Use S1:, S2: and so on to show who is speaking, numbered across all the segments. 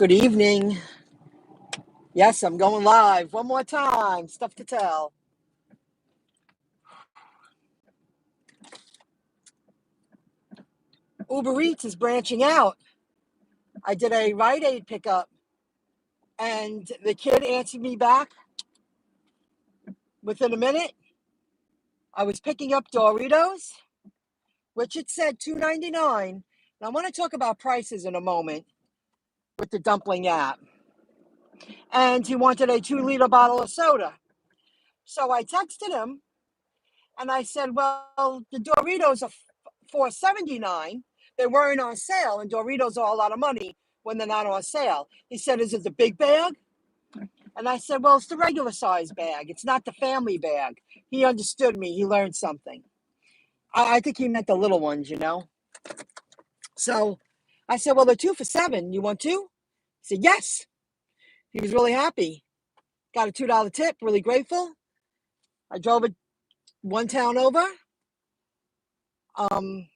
S1: Good evening. Yes, I'm going live one more time. Stuff to tell. Uber Eats is branching out. I did a RiteAid pickup, and the kid answered me back within a minute. I was picking up Doritos, which it said $2.99. And I want to talk about prices in a moment with the dumpling app. And he wanted a 2-liter bottle of soda. So I texted him, and I said, well, the Doritos are $4.79. They weren't on sale, and Doritos are a lot of money when they're not on sale. He said, is it the big bag? And I said, well, it's the regular size bag. It's not the family bag. He understood me. He learned something. I think he meant the little ones, you know. So I said, well, they're 2 for $7. You want 2? He said, yes. He was really happy. Got a $2 tip, really grateful. I drove it one town over. I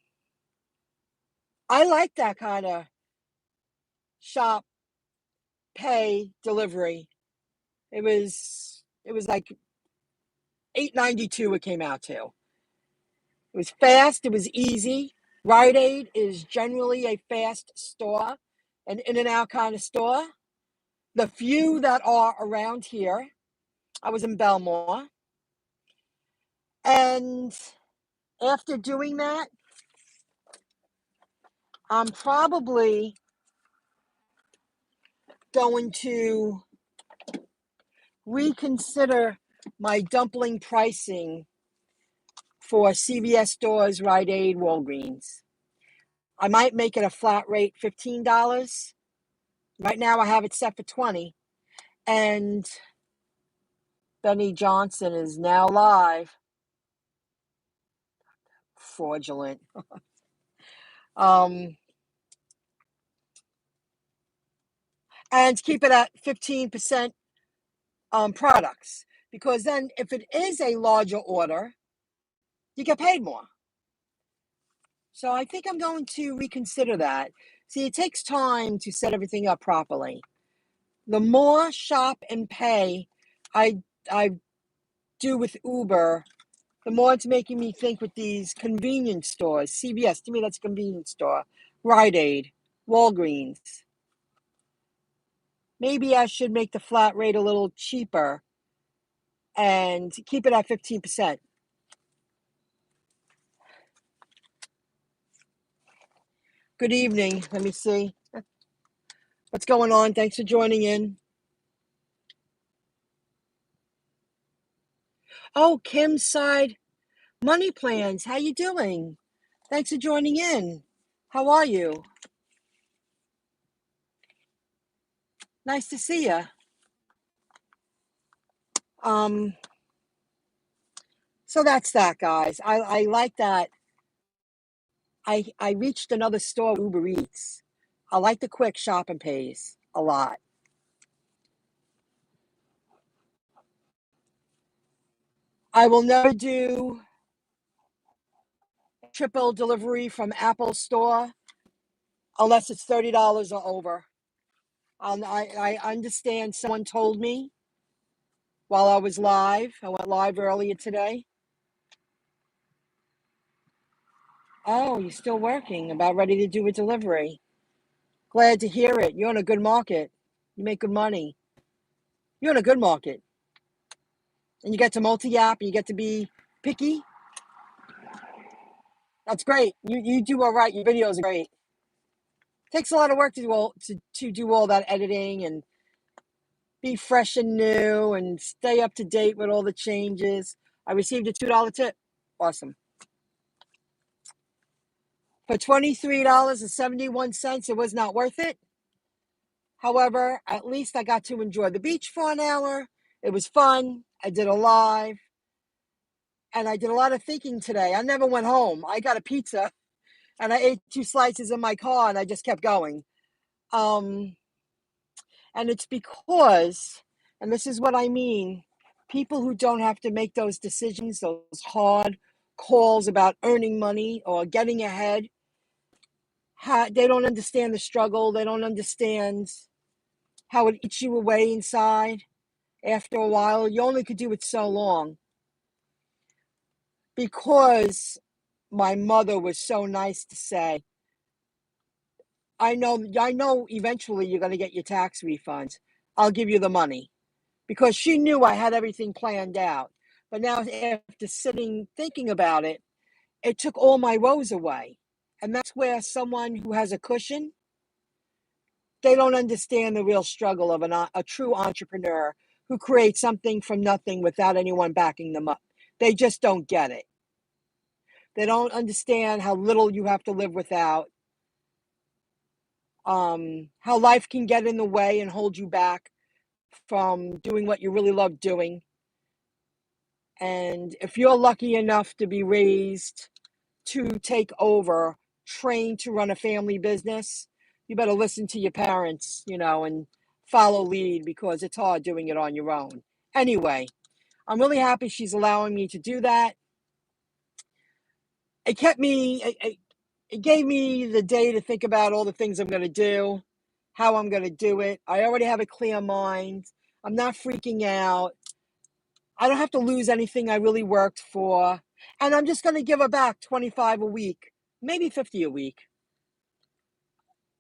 S1: like that kind of shop, pay, delivery. It was like $8.92 it came out to. It was fast, it was easy. RiteAid is generally a fast store, an in and out kind of store. The few that are around here, I was in Belmore. And after doing that, I'm probably going to reconsider my dumpling pricing for CVS stores, RiteAid, Walgreens. I might make it a flat rate, $15. Right now I have it set for $20. And Benny Johnson is now live. Fraudulent. And keep it at 15% products. Because then if it is a larger order, you get paid more. So I think I'm going to reconsider that. See, it takes time to set everything up properly. The more shop and pay I do with Uber, the more it's making me think with these convenience stores. CVS, to me, that's a convenience store. RiteAid, Walgreens. Maybe I should make the flat rate a little cheaper and keep it at 15%. Good evening. Let me see. What's going on? Thanks for joining in. Oh, Kim's Side Money Plans. How you doing? Thanks for joining in. How are you? Nice to see you. So that's that, guys. I like that. I reached another store, Uber Eats. I like the quick shop and pays a lot. I will never do triple delivery from Apple Store unless it's $30 or over. I understand someone told me while I was live. I went live earlier today. Oh, you're still working, about ready to do a delivery. Glad to hear it. You're in a good market. You make good money. You're in a good market. And you get to multi-app, you get to be picky. That's great. You do all right. Your videos are great. Takes a lot of work to do all that editing and be fresh and new and stay up to date with all the changes. I received a $2 tip. Awesome. For $23.71, it was not worth it. However, at least I got to enjoy the beach for an hour. It was fun. I did a live. And I did a lot of thinking today. I never went home. I got a pizza and I ate 2 slices in my car and I just kept going. And it's because, and this is what I mean, people who don't have to make those decisions, those hard calls about earning money or getting ahead, they don't understand the struggle. They don't understand how it eats you away inside. After a while, you only could do it so long. Because my mother was so nice to say, I know eventually you're going to get your tax refunds. I'll give you the money. Because she knew I had everything planned out. But now, after sitting thinking about it, it took all my woes away. And that's where someone who has a cushion, they don't understand the real struggle of a true entrepreneur who creates something from nothing without anyone backing them up. They just don't get it. They don't understand how little you have to live without, how life can get in the way and hold you back from doing what you really love doing. And if you're lucky enough to be raised to take over, trained to run a family business, you better listen to your parents, and follow lead, because it's hard doing it on your own. Anyway, I'm really happy she's allowing me to do that. It gave me the day to think about all the things I'm going to do, how I'm going to do it. I already have a clear mind. I'm not freaking out. I don't have to lose anything I really worked for. And I'm just going to give her back 25 a week, maybe 50 a week.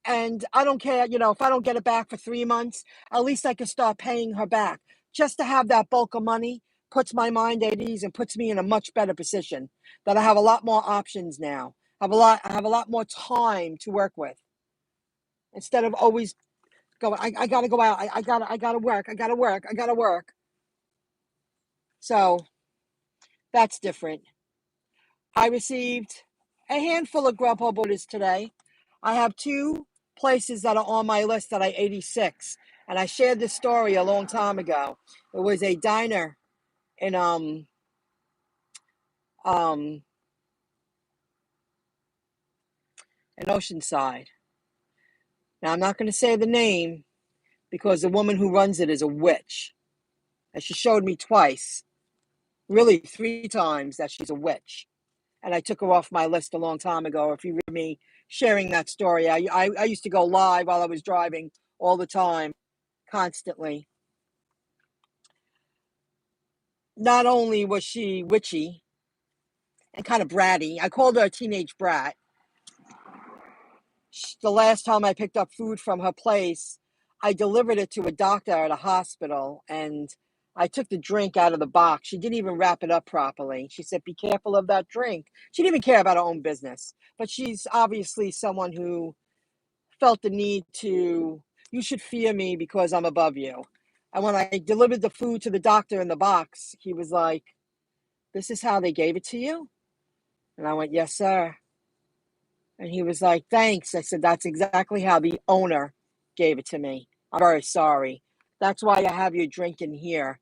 S1: And I don't care, if I don't get it back for 3 months, at least I can start paying her back. Just to have that bulk of money puts my mind at ease and puts me in a much better position, that I have a lot more options now. I have a lot more time to work with, instead of always going, I got to go out. I got to work. I got to work. So that's different. I received a handful of Grubhub orders today. I have 2 places that are on my list that I 86, and I shared this story a long time ago. It was a diner in in Oceanside. Now, I'm not going to say the name because the woman who runs it is a witch, and she showed me twice, really 3 times, that she's a witch. And I took her off my list a long time ago. If you read me sharing that story, I used to go live while I was driving all the time, constantly. Not only was she witchy and kind of bratty, I called her a teenage brat. The last time I picked up food from her place, I delivered it to a doctor at a hospital, and I took the drink out of the box. She didn't even wrap it up properly. She said, "Be careful of that drink." She didn't even care about her own business, but she's obviously someone who felt the need to, you should fear me because I'm above you. And when I delivered the food to the doctor in the box, he was like, "This is how they gave it to you?" And I went, "Yes, sir." And he was like, "Thanks." I said, "That's exactly how the owner gave it to me. I'm very sorry. That's why I have your drink in here."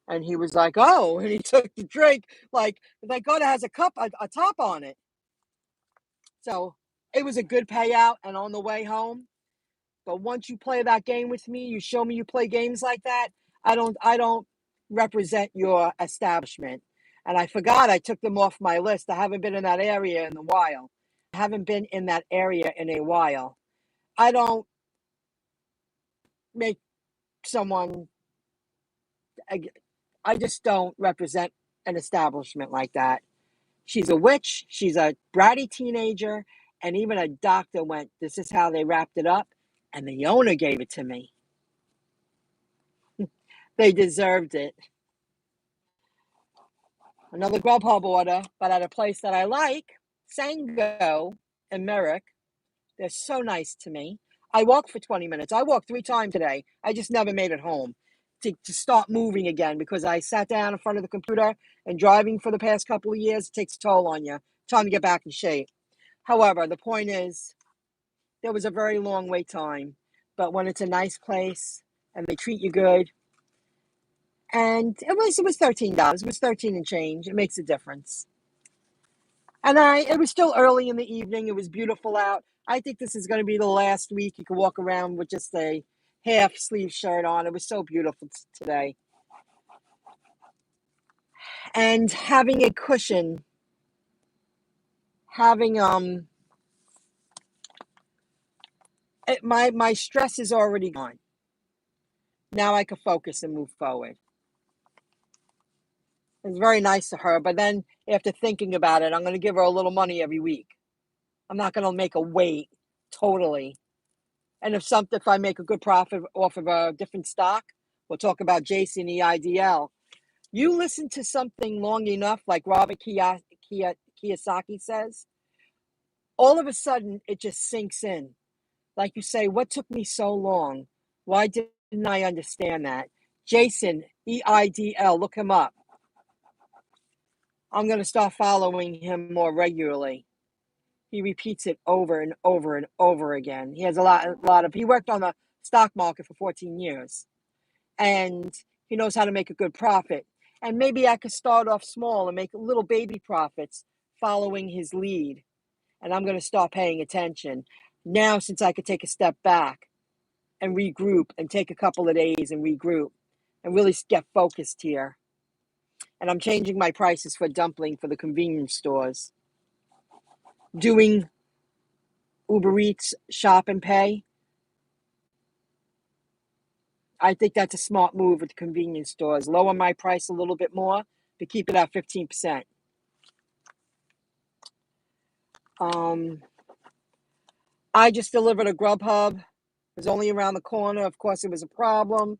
S1: And he was like, "Oh," and he took the drink like, thank God it has a cup, a top on it. So it was a good payout. And on the way home, but once you play that game with me, you show me you play games like that, I don't represent your establishment. And I forgot I took them off my list. I haven't been in that area in a while. I don't make someone, I just don't represent an establishment like that. She's a witch. She's a bratty teenager. And even a doctor went, "This is how they wrapped it up." And the owner gave it to me. They deserved it. Another Grubhub order, but at a place that I like, Sango and Merrick. They're so nice to me. I walked for 20 minutes. I walked 3 times today. I just never made it home to start moving again, because I sat down in front of the computer, and driving for the past couple of years takes a toll on you. Time to get back in shape. However, the point is, there was a very long wait time. But when it's a nice place and they treat you good, and it was $13. It was 13 and change. It makes a difference. And it was still early in the evening. It was beautiful out. I think this is going to be the last week you can walk around with just a half sleeve shirt on. It was so beautiful today. And having a cushion, having my stress is already gone. Now I could focus and move forward. It's very nice of her, but then after thinking about it, I'm going to give her a little money every week. I'm not going to make her wait totally. And if I make a good profit off of a different stock, we'll talk about Jason EIDL. You listen to something long enough, like Robert Kiyosaki says, all of a sudden it just sinks in. Like you say, what took me so long? Why didn't I understand that? Jason EIDL, look him up. I'm going to start following him more regularly. He repeats it over and over and over again. He has he worked on the stock market for 14 years, and he knows how to make a good profit. And maybe I could start off small and make little baby profits following his lead. And I'm going to start paying attention now, since I could take a step back and regroup and take a couple of days and regroup and really get focused here. And I'm changing my prices for dumpling for the convenience stores. Doing Uber Eats shop and pay. I think that's a smart move with the convenience stores. Lower my price a little bit more to keep it at 15%. I just delivered a Grubhub. It was only around the corner. Of course, it was a problem.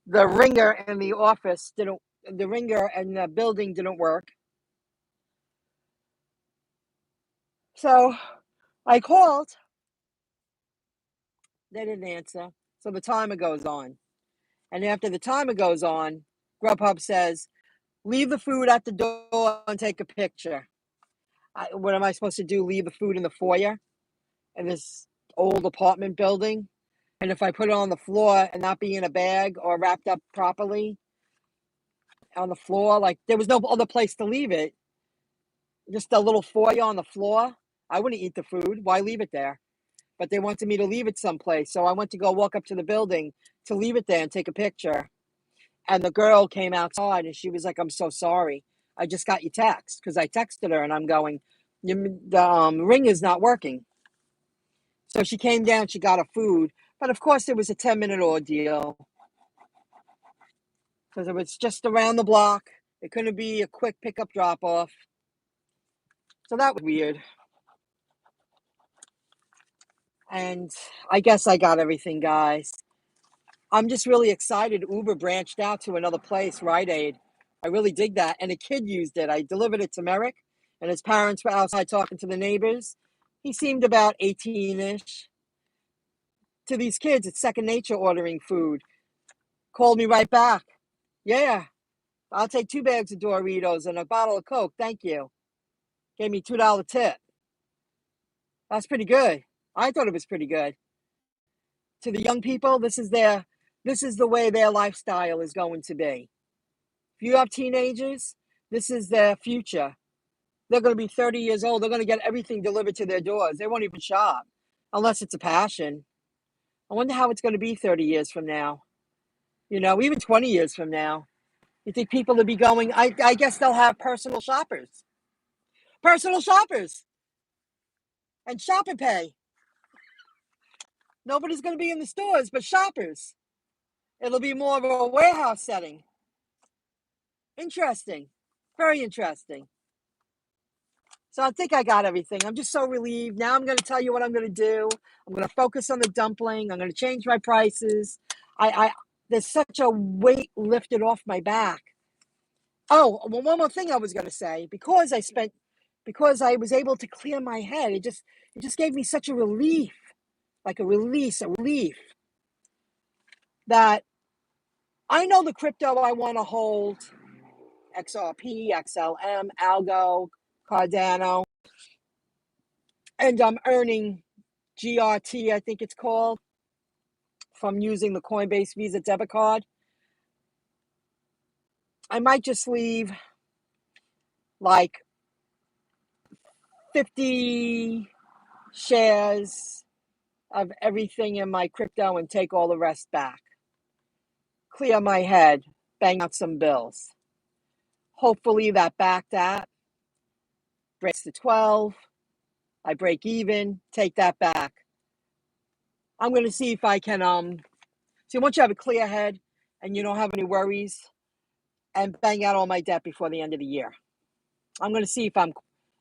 S1: The ringer in the office didn't, the ringer in the building didn't work. So I called. They didn't answer. So the timer goes on. And after the timer goes on, Grubhub says, leave the food at the door and take a picture. What am I supposed to do? Leave the food in the foyer in this old apartment building? And if I put it on the floor and not be in a bag or wrapped up properly on the floor, like there was no other place to leave it, just a little foyer on the floor, I wouldn't eat the food. Why leave it there? But they wanted me to leave it someplace. So I went to go walk up to the building to leave it there and take a picture. And the girl came outside and she was like, I'm so sorry. I just got your text, because I texted her and I'm going, the ring is not working. So she came down, she got her food. But of course, it was a 10-minute ordeal because it was just around the block. It couldn't be a quick pickup drop off. So that was weird. And I guess I got everything, guys. I'm just really excited. Uber branched out to another place, RiteAid. I really dig that. And a kid used it. I delivered it to Merrick, and his parents were outside talking to the neighbors. He seemed about 18-ish. To these kids, it's second nature ordering food. Called me right back. Yeah, I'll take 2 bags of Doritos and a bottle of Coke. Thank you. Gave me $2 tip. That's pretty good. I thought it was pretty good. To the young people, this is the way their lifestyle is going to be. If you have teenagers, this is their future. They're going to be 30 years old. They're going to get everything delivered to their doors. They won't even shop unless it's a passion. I wonder how it's going to be 30 years from now. Even 20 years from now. You think people will be going, I guess they'll have personal shoppers. Personal shoppers. And shop and pay. Nobody's going to be in the stores but shoppers. It'll be more of a warehouse setting. Interesting. Very interesting. So I think I got everything. I'm just so relieved. Now I'm going to tell you what I'm going to do. I'm going to focus on the dumpling. I'm going to change my prices. There's such a weight lifted off my back. Oh, well, one more thing I was going to say. Because I was able to clear my head, it just gave me such a relief, like a relief, that I know the crypto I want to hold, XRP, XLM, Algo, Cardano, and I'm earning GRT, I think it's called, from using the Coinbase Visa debit card. I might just leave like 50 shares of everything in my crypto and take all the rest back. Clear my head, bang out some bills. Hopefully that backed out breaks to 12. I break even, take that back. I'm going to see if I can See, once you have a clear head and you don't have any worries, and bang out all my debt before the end of the year. I'm going to see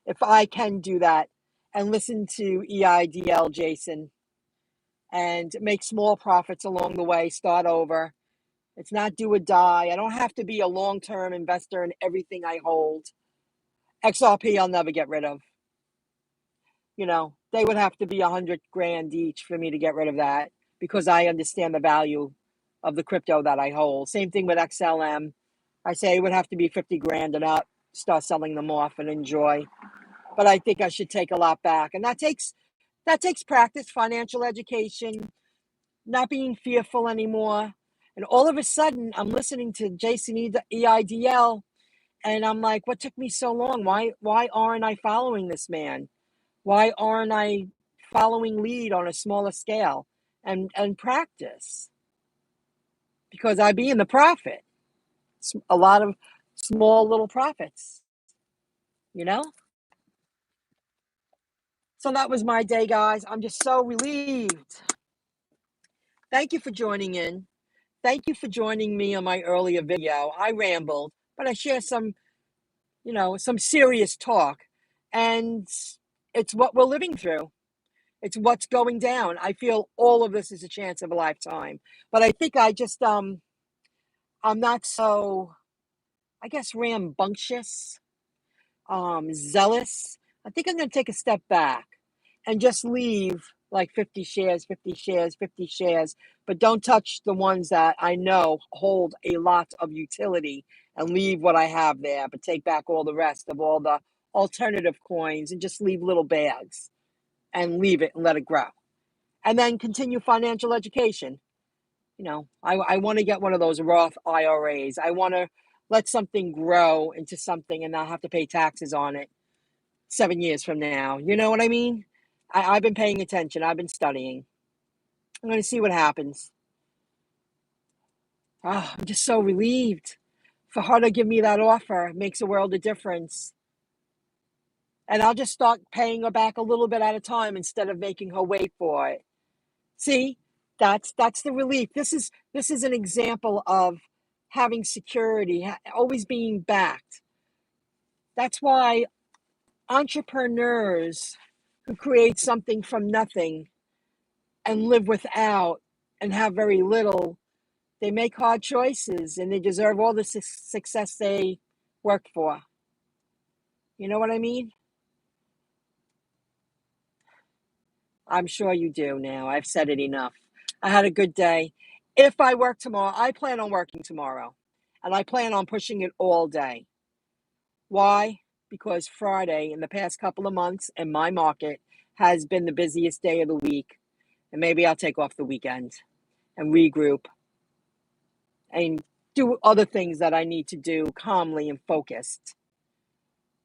S1: if I can do that and listen to EIDL Jason and make small profits along the way, start over. It's not do or die. I don't have to be a long-term investor in everything I hold. XRP I'll never get rid of. They would have to be 100 grand each for me to get rid of that because I understand the value of the crypto that I hold. Same thing with XLM. I say it would have to be 50 grand and up, start selling them off and enjoy. But I think I should take a lot back. And that takes practice, financial education, not being fearful anymore. And all of a sudden, I'm listening to Jason EIDL, and I'm like, what took me so long? Why aren't I following this man? Why aren't I following lead on a smaller scale and practice? Because I be in the profit. A lot of small little profits, So that was my day, guys. I'm just so relieved. Thank you for joining in. Thank you for joining me on my earlier video. I rambled, but I share some serious talk. And it's what we're living through. It's what's going down. I feel all of this is a chance of a lifetime. But I think I just, I'm not so, I guess, rambunctious, zealous. I think I'm going to take a step back and just leave like 50 shares, 50 shares, 50 shares, but don't touch the ones that I know hold a lot of utility and leave what I have there, but take back all the rest of all the alternative coins and just leave little bags and leave it and let it grow. And then continue financial education. I want to get one of those Roth IRAs. I want to let something grow into something and not have to pay taxes on it 7 years from now. You know what I mean? I've been paying attention. I've been studying. I'm going to see what happens. Oh, I'm just so relieved. For her to give me that offer makes a world of difference. And I'll just start paying her back a little bit at a time instead of making her wait for it. See, that's the relief. This is an example of having security, always being backed. That's why entrepreneurs who create something from nothing and live without and have very little, they make hard choices and they deserve all the success they worked for. You know what I mean? I'm sure you do now. I've said it enough. I had a good day. If I work tomorrow, I plan on working tomorrow. And I plan on pushing it all day. Why? Because Friday in the past couple of months in my market has been the busiest day of the week. And maybe I'll take off the weekend and regroup and do other things that I need to do calmly and focused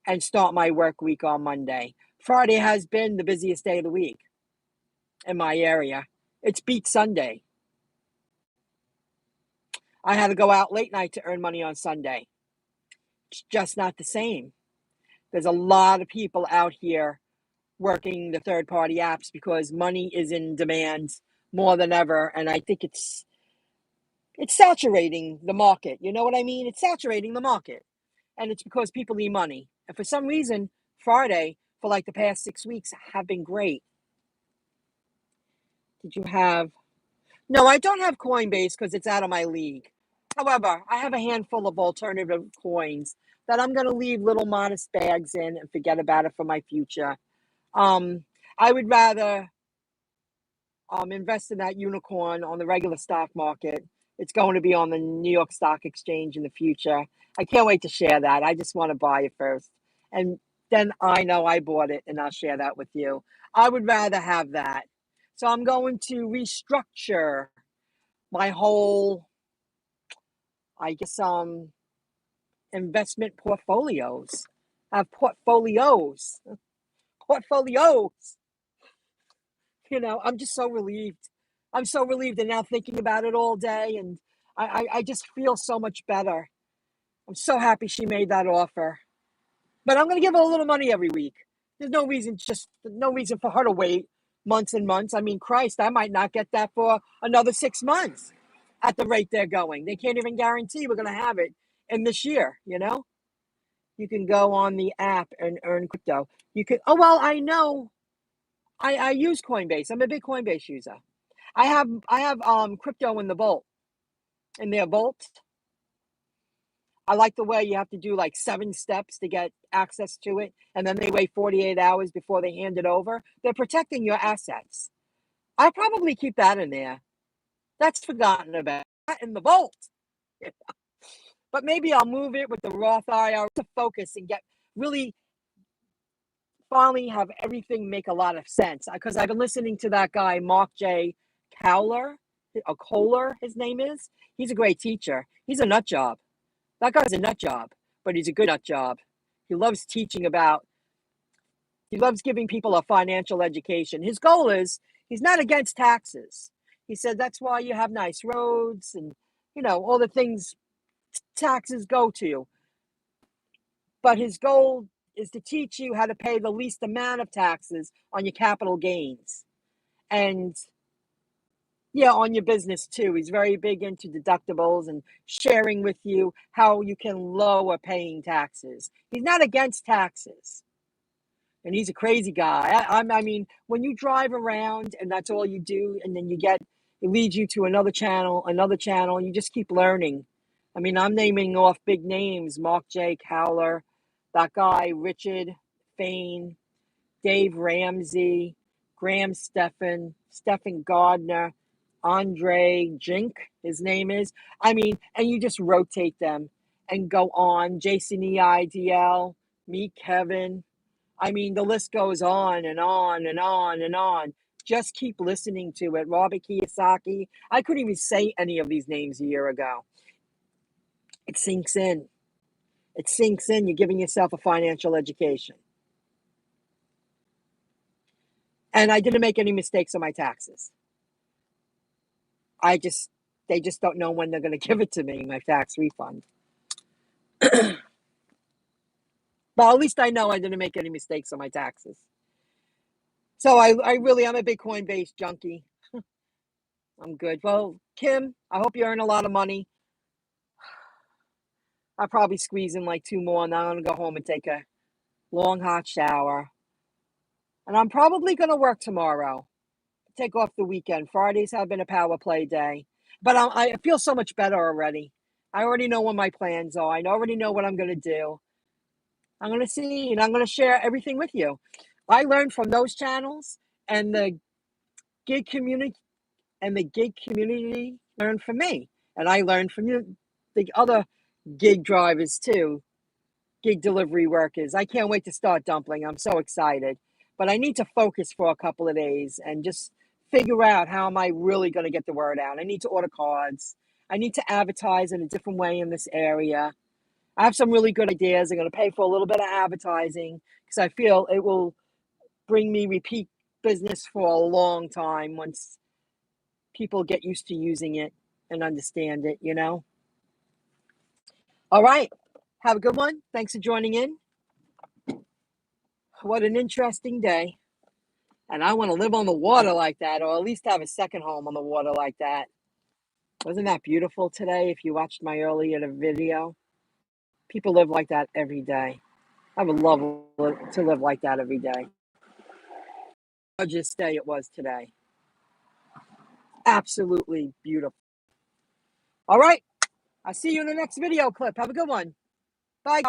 S1: and start my work week on Monday. Friday has been the busiest day of the week in my area. It's beat Sunday. I had to go out late night to earn money on Sunday. It's just not the same. There's a lot of people out here working the third-party apps because money is in demand more than ever, and I think it's saturating the market. You know what I mean? It's saturating the market, and it's because people need money. And for some reason, Friday, for like the past 6 weeks, have been great. Did you have... No, I don't have Coinbase because it's out of my league. However, I have a handful of alternative coins that I'm going to leave little modest bags in and forget about it for my future. I would rather invest in that unicorn on the regular stock market. It's going to be on the New York Stock Exchange in the future. I can't wait to share that. I just want to buy it first. And then I know I bought it and I'll share that with you. I would rather have that. So I'm going to restructure my whole, I guess, investment portfolios. I have portfolios. I'm just so relieved. I'm so relieved, and now thinking about it all day, and I just feel so much better. I'm so happy she made that offer. But I'm going to give her a little money every week. There's no reason for her to wait months and months. I mean, Christ, I might not get that for another 6 months. at the rate they're going. They can't even guarantee we're going to have it in this year, you know? You can go on the app and earn crypto. You could, oh, well, I know. I use Coinbase. I'm a big Coinbase user. I have crypto in the vault. In their vault. I like the way you have to do like 7 steps to get access to it, and then they wait 48 hours before they hand it over. They're protecting your assets. I probably keep that in there. That's forgotten about. In the vault. But maybe I'll move it with the Roth IRA to focus and get really finally have everything make a lot of sense. Because I've been listening to that guy, Mark J. Kohler, his name is. He's a great teacher. He's a nut job. That guy's a nut job, but he's a good nut job. He loves he loves giving people a financial education. His goal is, he's not against taxes. He said that's why you have nice roads and, all the things taxes go to. But his goal is to teach you how to pay the least amount of taxes on your capital gains. And yeah, on your business too. He's very big into deductibles and sharing with you how you can lower paying taxes. He's not against taxes. And he's a crazy guy. I mean, when you drive around and that's all you do, and then it leads you to another channel, and you just keep learning. I mean, I'm naming off big names: Mark J. Cowler, that guy, Richard Fain, Dave Ramsey, Graham Stephan Gardner, Andre Jink, his name is. I mean, and you just rotate them and go on. Jason EIDL, me, Kevin. I mean, the list goes on and on and on and on. Just keep listening to it. Robert Kiyosaki. I couldn't even say any of these names a year ago. It sinks in. It sinks in. You're giving yourself a financial education. And I didn't make any mistakes on my taxes. They just don't know when they're going to give it to me, my tax refund. But at least I know I didn't make any mistakes on my taxes. So I'm a big Coinbase junkie. I'm good. Well, Kim, I hope you earn a lot of money. I'll probably squeeze in like 2 more, and then I'm going to go home and take a long hot shower. And I'm probably going to work tomorrow. Take off the weekend. Fridays have been a power play day. But I feel so much better already. I already know what my plans are. I already know what I'm going to do. I'm going to see, and I'm going to share everything with you. I learned from those channels, and the gig community learned from me. And I learned from you, the other gig drivers too, gig delivery workers. I can't wait to start dumpling. I'm so excited. But I need to focus for a couple of days and just figure out how am I really going to get the word out. I need to order cards. I need to advertise in a different way in this area. I have some really good ideas. I'm going to pay for a little bit of advertising because I feel it will bring me repeat business for a long time once people get used to using it and understand it, All right. Have a good one. Thanks for joining in. What an interesting day. And I want to live on the water like that, or at least have a second home on the water like that. Wasn't that beautiful today if you watched my earlier video? People live like that every day. I would love to live like that every day. Gorgeous day it was today. Absolutely beautiful. All right. I'll see you in the next video clip. Have a good one. Bye.